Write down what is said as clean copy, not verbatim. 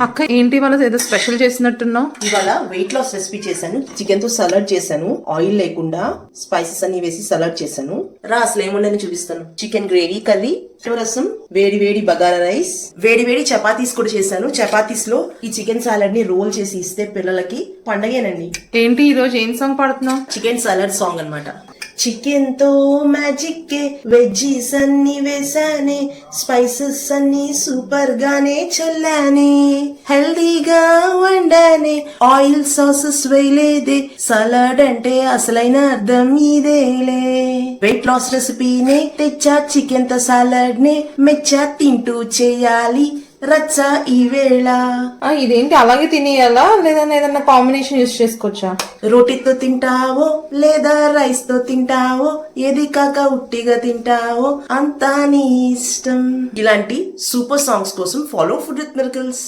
అక్క ఏంటి వాళ్ళ ఏదో స్పెషల్ చేసినట్టున్నావు? ఇవాళ వెయిట్ లాస్ రెసిపీ చేశాను. చికెన్ తో సలాడ్ చేశాను, ఆయిల్ లేకుండా స్పైసెస్ అన్ని వేసి సలాడ్ చేశాను. రా అసలు ఏముండని చూపిస్తాను. చికెన్ గ్రేవీ కర్రీ, రసం, వేడి వేడి బగారా రైస్, వేడి వేడి చపాతీస్ కూడా చేశాను. చపాతీస్ లో ఈ చికెన్ సాలడ్ ని రోల్ చేసి ఇస్తే పిల్లలకి పండగేనండి. ఏంటి ఈ రోజు ఏం సాంగ్ పాడుతున్నావు? చికెన్ సాలడ్ సాంగ్ అన్నమాట. చికెన్ తో మ్యాజిక్ వెజ్జీస్ అన్ని వేసానే, స్పైసెస్ అన్ని సూపర్ గానే చల్లానే, హెల్దీగా వండానే, ఆయిల్ సాసెస్ వేయలేదే, సలాడ్ అంటే అసలైన అర్థం ఇదేలే. వెయిట్ లాస్ రెసిపీనే తెచ్చా, చికెన్ తో సాలడ్ నే మెచ్చా, తింటూ చేయాలి రచ్చ ఈ వేళ. ఇదేంటి అలాగే తినేయాలా లేదా ఏదన్నా కాంబినేషన్ యూస్ చేసుకోవచ్చా? రోటీతో తింటావో లేదా రైస్ తో తింటావో, ఏది కాక ఉట్టిగా తింటావో అంతా నీ ఇష్టం. ఇలాంటి సూపర్ సాంగ్స్ కోసం ఫాలో ఫుడ్ విత్ మిరకల్స్.